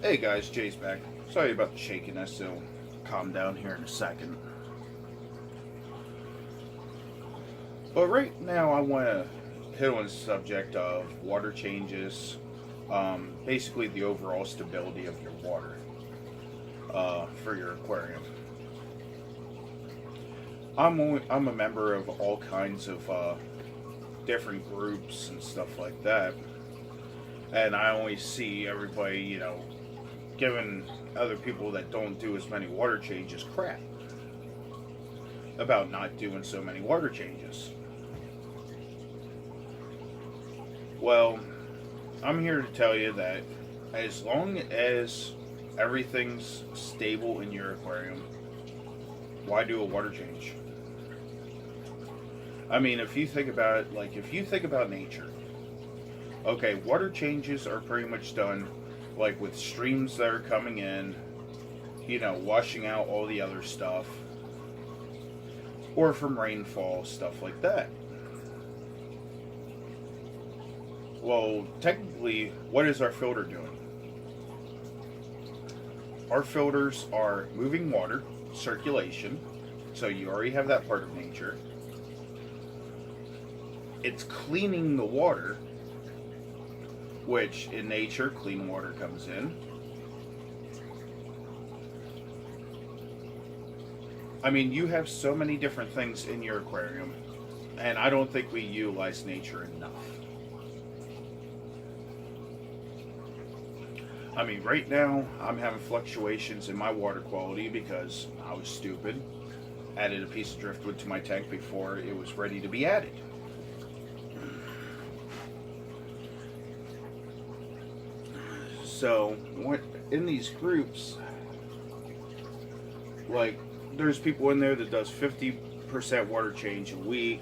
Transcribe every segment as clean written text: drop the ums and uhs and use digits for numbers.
Hey guys, Jay's back. Sorry about the shakiness, it'll calm down here in a second. But right now, I want to hit on the subject of water changes, basically the overall stability of your water for your aquarium. I'm a member of all kinds of different groups and stuff like that, and I always see everybody, giving other people that don't do as many water changes crap about not doing so many water changes. Well, I'm here to tell you that as long as everything's stable in your aquarium, why do a water change? I mean, if you think about it, like if you think about nature, okay, water changes are pretty much done like with streams that are coming in, washing out all the other stuff, or from rainfall, stuff like that. Well, technically, what is our filter doing? Our filters are moving water, circulation, so you already have that part of nature. It's cleaning the water, which in nature, clean water comes in. I mean, you have so many different things in your aquarium, and I don't think we utilize nature enough. I mean, right now, I'm having fluctuations in my water quality because I was stupid. Added a piece of driftwood to my tank before it was ready to be added. So, what in these groups, like, there's people in there that does 50% water change a week.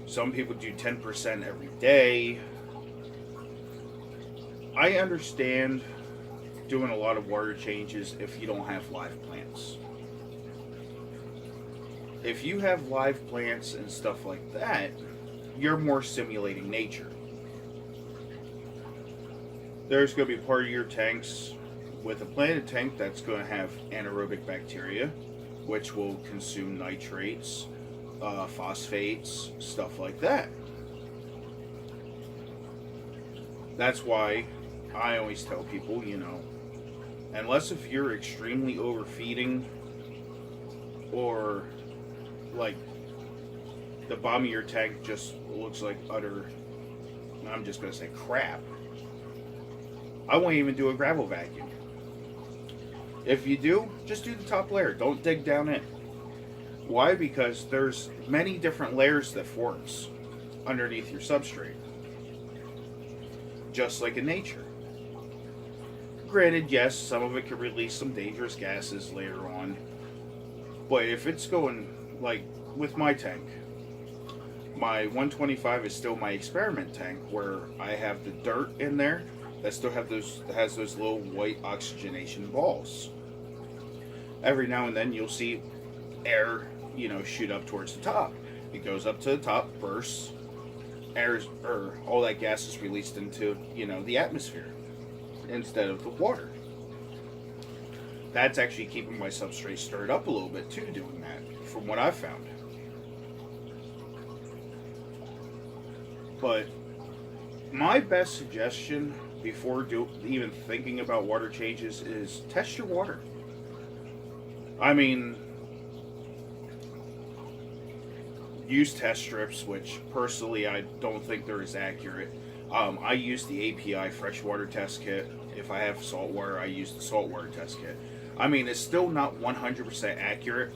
Some people do 10% every day. I understand doing a lot of water changes if you don't have live plants. If you have live plants and stuff like that, you're more simulating nature. There's going to be part of your tanks with a planted tank that's going to have anaerobic bacteria, which will consume nitrates, phosphates, stuff like that. That's why I always tell people, unless if you're extremely overfeeding or like the bottom of your tank just looks like utter, I'm just going to say crap, I won't even do a gravel vacuum. If you do, just do the top layer. Don't dig down in. Why? Because there's many different layers that forms underneath your substrate. Just like in nature. Granted, yes, some of it could release some dangerous gases later on. But if it's going, like with my tank, my 125 is still my experiment tank where I have the dirt in there that still has those little white oxygenation balls. Every now and then you'll see air, shoot up towards the top. It goes up to the top, bursts, all that gas is released into, the atmosphere instead of the water. That's actually keeping my substrate stirred up a little bit too, doing that, from what I've found. But my best suggestion before even thinking about water changes is test your water. I mean, use test strips, which personally I don't think they're as accurate. I use the API freshwater test kit. If I have saltwater, I use the saltwater test kit. I mean, it's still not 100% accurate.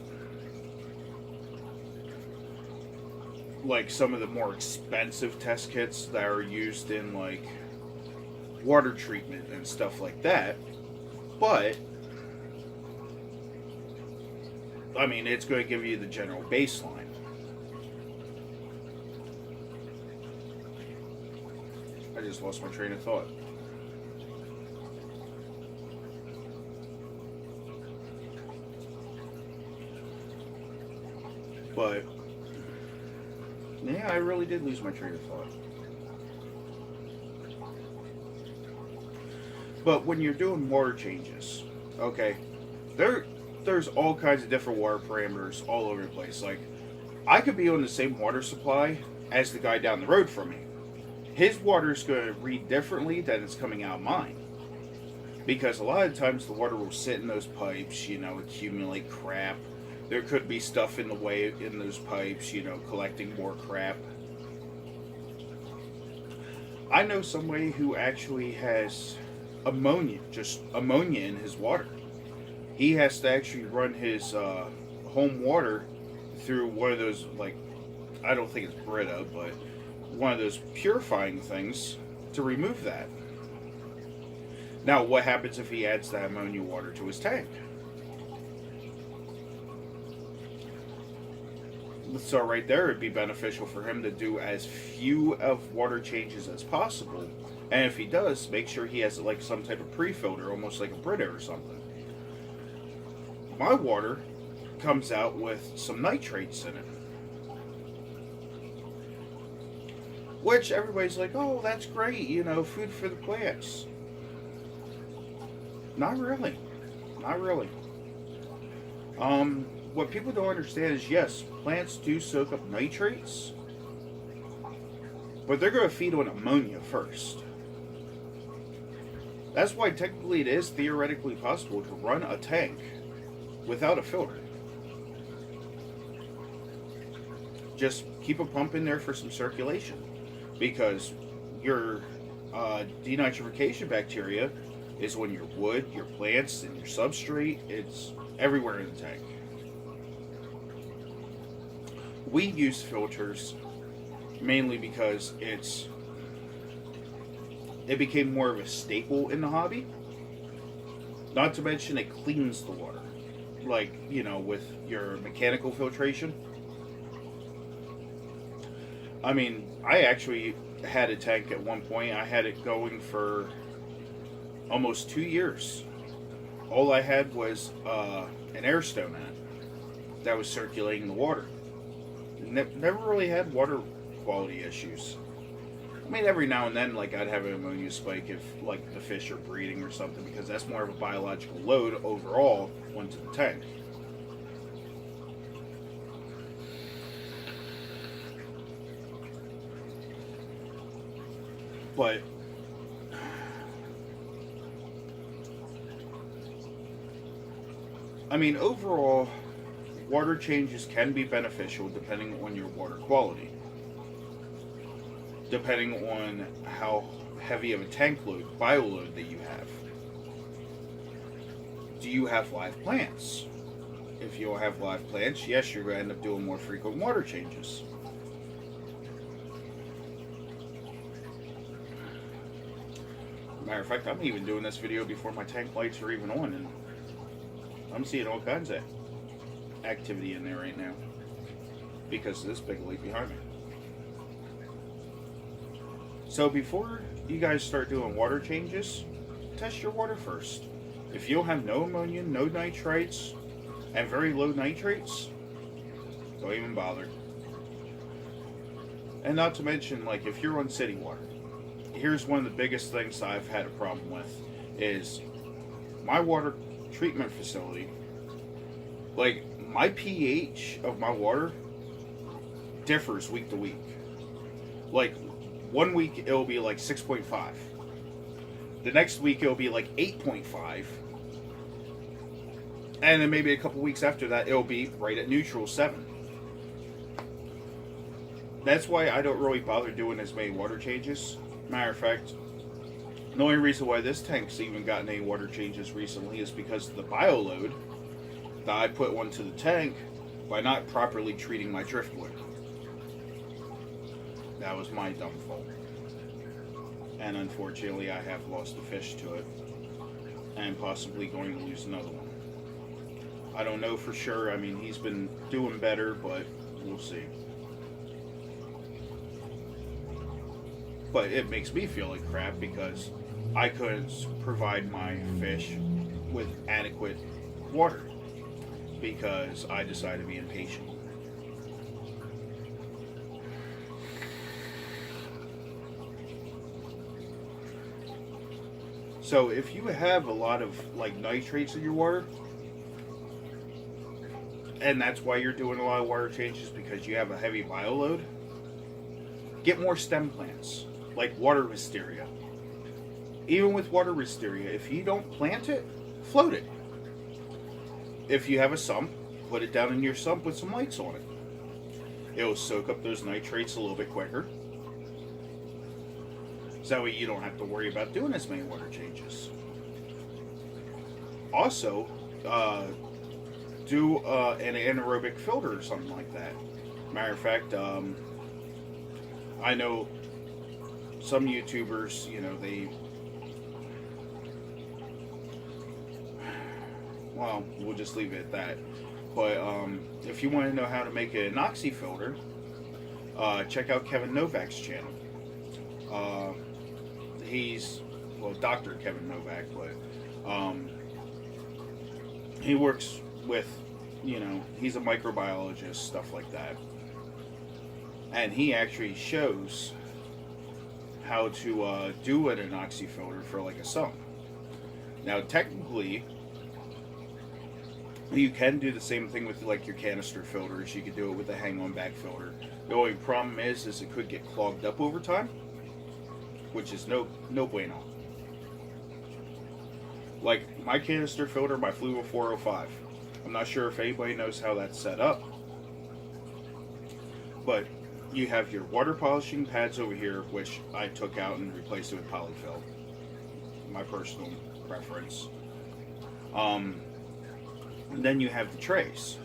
Like some of the more expensive test kits that are used in like water treatment and stuff like that. But I mean, it's going to give you the general baseline. I just lost my train of thought. But yeah, I really did lose my train of thought. But when you're doing water changes, okay, there's all kinds of different water parameters all over the place. Like, I could be on the same water supply as the guy down the road from me. His water's going to read differently than it's coming out of mine. Because a lot of times the water will sit in those pipes, accumulate crap. There could be stuff in the way in those pipes, collecting more crap. I know somebody who actually has just ammonia in his water. He has to actually run his home water through one of those, like, I don't think it's Brita, but one of those purifying things to remove that. Now, what happens if he adds that ammonia water to his tank? So right there, it'd be beneficial for him to do as few of water changes as possible. And if he does, make sure he has like some type of pre-filter, almost like a Brita or something. My water comes out with some nitrates in it. Which everybody's like, oh, that's great, food for the plants. Not really. Not really. What people don't understand is, yes, plants do soak up nitrates, but they're going to feed on ammonia first. That's why technically it is theoretically possible to run a tank without a filter. Just keep a pump in there for some circulation, because your denitrification bacteria is on your wood, your plants, and your substrate. It's everywhere in the tank. We use filters mainly because it became more of a staple in the hobby. Not to mention it cleans the water. Like, with your mechanical filtration. I mean, I actually had a tank at one point. I had it going for almost 2 years. All I had was an air stone in it that was circulating the water. Never really had water quality issues. I mean, every now and then, like, I'd have an ammonia spike if, like, the fish are breeding or something, because that's more of a biological load overall onto the tank. But I mean, overall, water changes can be beneficial depending on your water quality. Depending on how heavy of a tank load, bioload that you have. Do you have live plants? If you have live plants, yes, you're going to end up doing more frequent water changes. Matter of fact, I'm even doing this video before my tank lights are even on, and I'm seeing all kinds of activity in there right now because of this big leak behind me. So before you guys start doing water changes, test your water first. If you'll have no ammonia, no nitrites, and very low nitrates, don't even bother. And not to mention, like, if you're on city water, here's one of the biggest things I've had a problem with is my water treatment facility. Like, my pH of my water differs week to week. Like, 1 week it'll be like 6.5. The next week it'll be like 8.5. And then maybe a couple weeks after that it'll be right at neutral 7. That's why I don't really bother doing as many water changes. Matter of fact, the only reason why this tank's even gotten any water changes recently is because of the bioload that I put onto the tank by not properly treating my driftwood. That was my dumb fault. And unfortunately, I have lost a fish to it. And possibly going to lose another one. I don't know for sure. I mean, he's been doing better, but we'll see. But it makes me feel like crap because I couldn't provide my fish with adequate water because I decided to be impatient. So if you have a lot of like nitrates in your water, and that's why you're doing a lot of water changes because you have a heavy bioload, get more stem plants like water wisteria. Even with water wisteria, if you don't plant it, float it. If you have a sump, put it down in your sump with some lights on it. It'll soak up those nitrates a little bit quicker. So that way you don't have to worry about doing as many water changes. Also, do an anaerobic filter or something like that. Matter of fact, I know some YouTubers, well, we'll just leave it at that. But if you want to know how to make an oxy filter, check out Kevin Novak's channel. He's, well, Dr. Kevin Novak, but he works with, he's a microbiologist, stuff like that. And he actually shows how to do an oxy filter for like a sump. Now, technically, you can do the same thing with like your canister filters. You could do it with a hang-on back filter. The only problem is it could get clogged up over time, which is no bueno. Like my canister filter, my Fluval 405. I'm not sure if anybody knows how that's set up, but you have your water polishing pads over here, which I took out and replaced it with polyfill. My personal preference. And then you have the trays.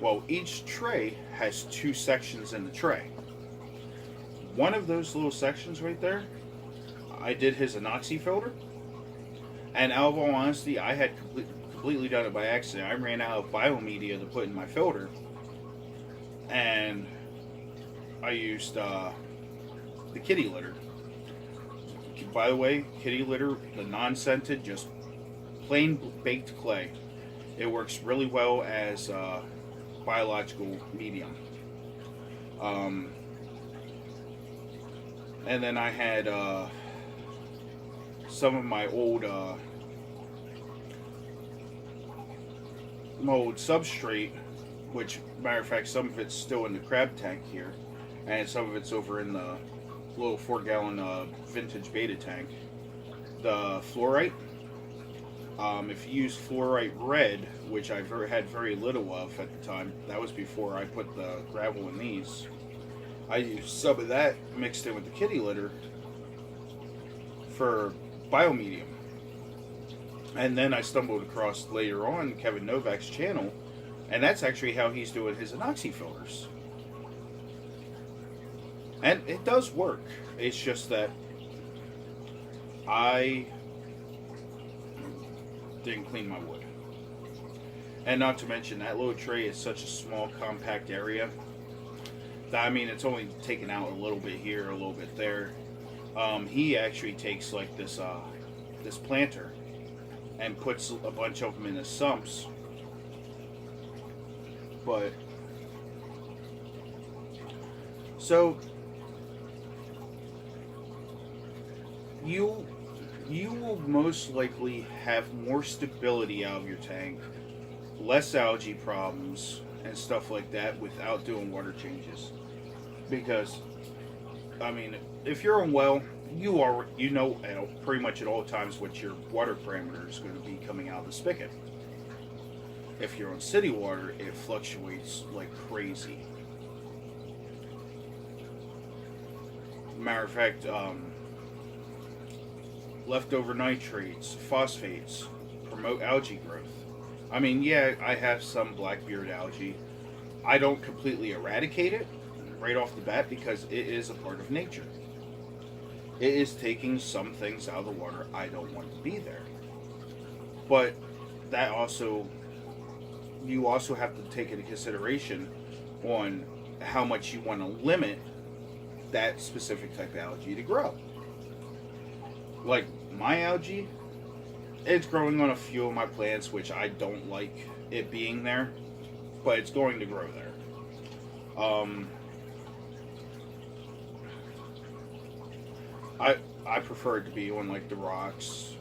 Well, each tray has two sections in the tray. One of those little sections right there, I did his anoxy filter. And out of all honesty, I had completely done it by accident. I ran out of biomedia to put in my filter. And I used the kitty litter. By the way, kitty litter, the non-scented, just plain baked clay. It works really well as biological medium. And then I had some of my old substrate, which, matter of fact, some of it's still in the crab tank here, and some of it's over in the little 4-gallon vintage beta tank. The fluorite. If you use fluorite red, which I had very little of at the time, that was before I put the gravel in these. I used some of that mixed in with the kitty litter for biomedium. And then I stumbled across later on Kevin Novak's channel, and that's actually how he's doing his anoxy filters. And it does work. It's just that I didn't clean my wood. And not to mention, that little tray is such a small, compact area that, I mean, it's only taken out a little bit here, a little bit there. He actually takes like this this planter and puts a bunch of them in the sumps. But so you will most likely have more stability out of your tank, less algae problems and stuff like that without doing water changes. Because, I mean, if you're on well, you know pretty much at all times what your water parameter is going to be coming out of the spigot. If you're on city water, it fluctuates like crazy. Matter of fact, leftover nitrates, phosphates, promote algae growth. I mean, yeah, I have some blackbeard algae. I don't completely eradicate it right off the bat because it is a part of nature. It is taking some things out of the water I don't want to be there. But that also, you also have to take into consideration on how much you want to limit that specific type of algae to grow. Like my algae, it's growing on a few of my plants, which I don't like it being there, but it's going to grow there. I prefer it to be on like the rocks,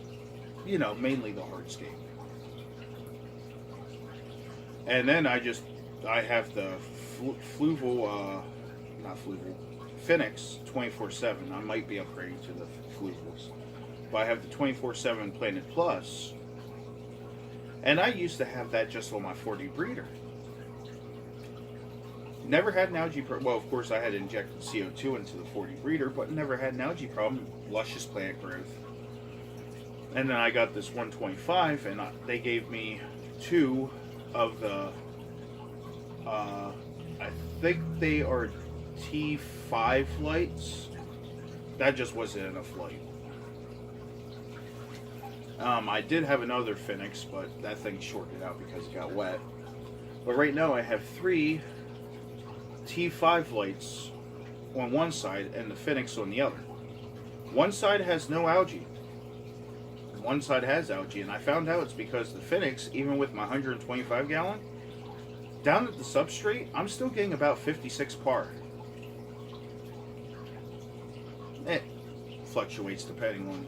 mainly the hardscape. And then I have the Fluval, not Fluval, Phoenix 24/7. I might be upgrading to the Fluvals. But I have the 24/7 Planet Plus. And I used to have that just on my 40 breeder. Never had an algae problem. Well, of course, I had injected CO2 into the 40 breeder, but never had an algae problem. Luscious plant growth. And then I got this 125, and they gave me 2 of the, I think they are T5 lights. That just wasn't enough light. I did have another Phoenix, but that thing shorted out because it got wet. But right now I have 3 T5 lights on one side and the Phoenix on the other. One side has no algae. One side has algae, and I found out it's because the Phoenix, even with my 125 gallon, down at the substrate, I'm still getting about 56 par. It fluctuates depending on,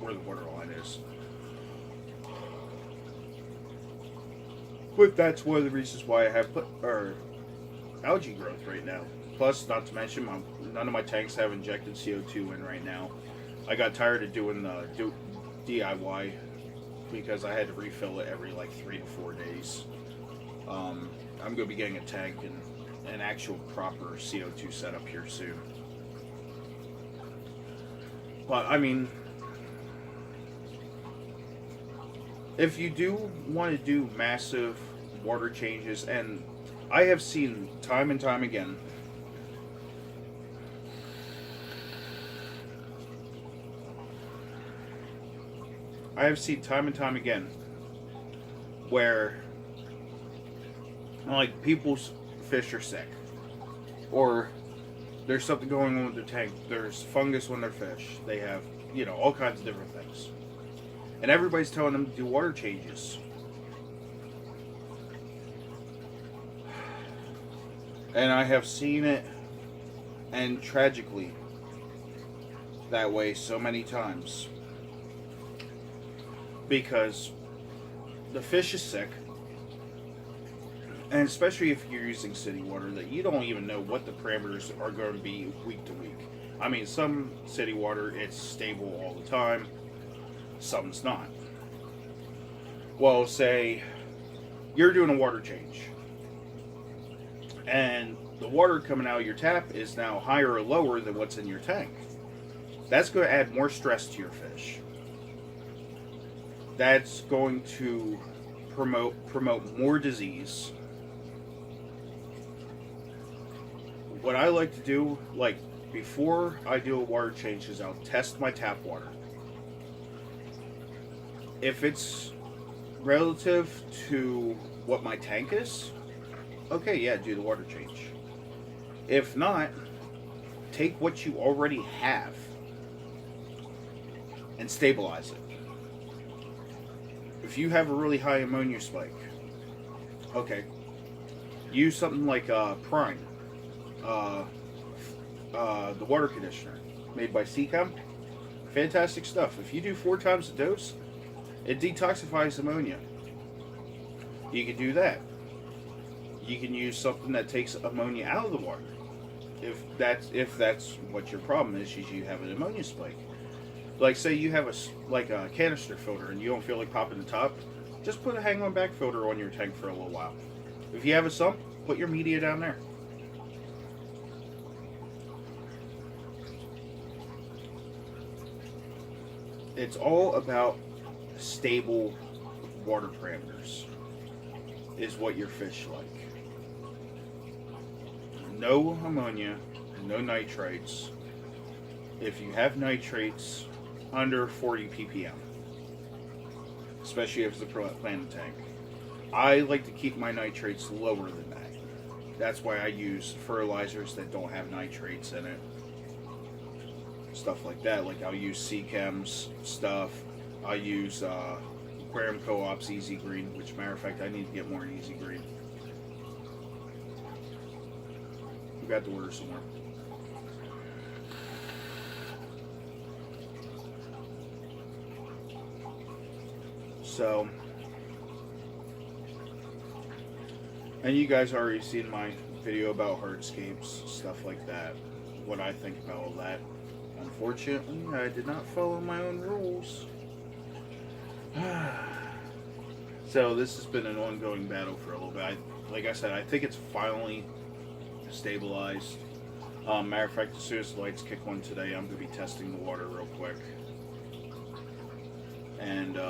where the water line is. But that's one of the reasons why I have algae growth right now. Plus, not to mention, none of my tanks have injected CO2 in right now. I got tired of doing the DIY because I had to refill it every 3 to 4 days. I'm going to be getting a tank and an actual proper CO2 setup here soon. But, if you do want to do massive water changes, and I have seen time and time again, where people's fish are sick, or there's something going on with their tank, there's fungus on their fish, they have all kinds of different things, and everybody's telling them to do water changes. And I have seen it end tragically that way so many times. Because the fish is sick, and especially if you're using city water, that you don't even know what the parameters are going to be week to week. Some city water, it's stable all the time, some's not. Well, say you're doing a water change, and the water coming out of your tap is now higher or lower than what's in your tank. That's going to add more stress to your fish. That's going to promote more disease. What I like to do, before I do a water change, is I'll test my tap water. If it's relative to what my tank is, okay, yeah, do the water change. If not, take what you already have and stabilize it. If you have a really high ammonia spike, okay, use something like Prime, the water conditioner made by Seacom. Fantastic stuff. If you do 4 times the dose, it detoxifies ammonia. You can do that. You can use something that takes ammonia out of the water. If that's what your problem is you have an ammonia spike. Say you have a canister filter and you don't feel like popping the top, just put a hang-on back filter on your tank for a little while. If you have a sump, put your media down there. It's all about stable water parameters, is what your fish like. No ammonia, no nitrates. If you have nitrates, under 40 ppm, especially if it's a planted tank. I like to keep my nitrates lower than that. That's why I use fertilizers that don't have nitrates in it. Stuff like that. I'll use Seachem's stuff. I use Aquarium Co-op's Easy Green, which, matter of fact, I need to get more Easy Green. We got to order some more. So, and you guys already seen my video about hardscapes, stuff like that, what I think about all that. Unfortunately, I did not follow my own rules. So this has been an ongoing battle for a little bit. Like I said, I think it's finally stabilized. Matter of fact, as soon as the lights kick on today, I'm going to be testing the water real quick. And,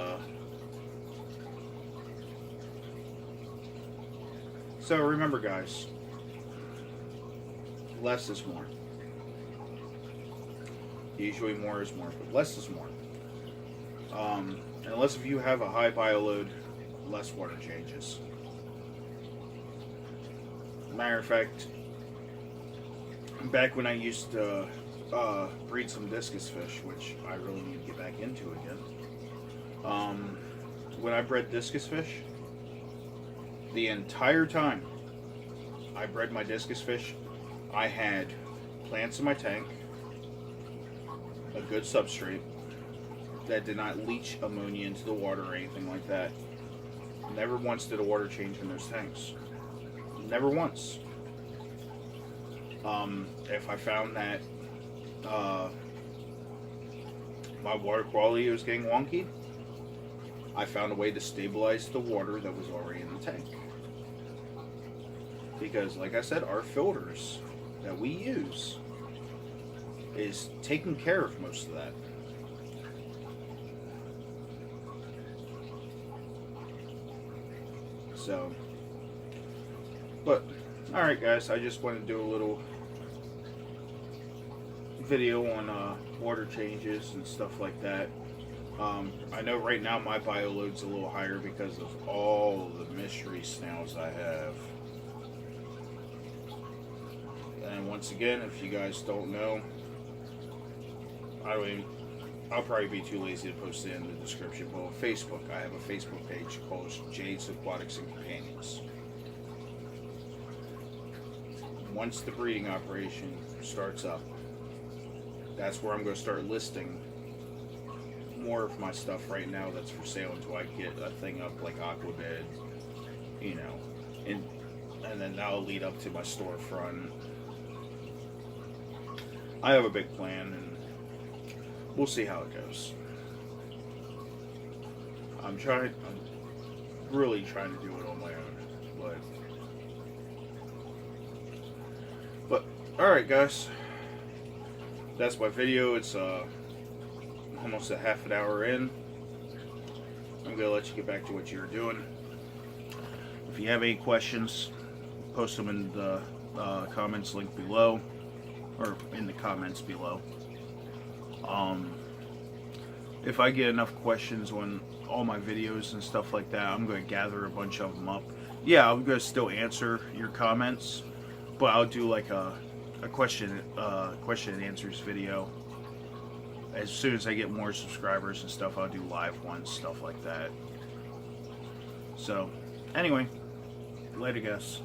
so remember guys, less is more. Usually more is more, but less is more. Unless if you have a high bioload, less water changes. Matter of fact, back when I used to breed some discus fish, which I really need to get back into again. When I bred discus fish, the entire time I bred my discus fish, I had plants in my tank, a good substrate that did not leach ammonia into the water or anything like that. Never once did a water change in those tanks. Never once. If I found that my water quality was getting wonky, I found a way to stabilize the water that was already in the tank. Because, like I said, our filters that we use is taking care of most of that. So, but, alright guys, I just wanted to do a little video on water changes and stuff like that. I know right now my bioload's a little higher because of all the mystery snails I have. And once again, if you guys don't know, I'll probably be too lazy to post it in the description, but on Facebook, I have a Facebook page called Jade's Aquatics and Companions. Once the breeding operation starts up, that's where I'm going to start listing more of my stuff right now that's for sale until I get a thing up like Aquabed, you know, and then that'll lead up to my storefront. I have a big plan, and we'll see how it goes. I'm really trying to do it on my own, but alright guys, that's my video. It's almost a half an hour in. I'm gonna let you get back to what you're doing. If you have any questions, post them in the comments link below, or in the comments below. If I get enough questions on all my videos and stuff like that, I'm going to gather a bunch of them up. Yeah, I'm going to still answer your comments, but I'll do like a question and answers video. As soon as I get more subscribers and stuff, I'll do live ones, stuff like that. So, anyway, later guys.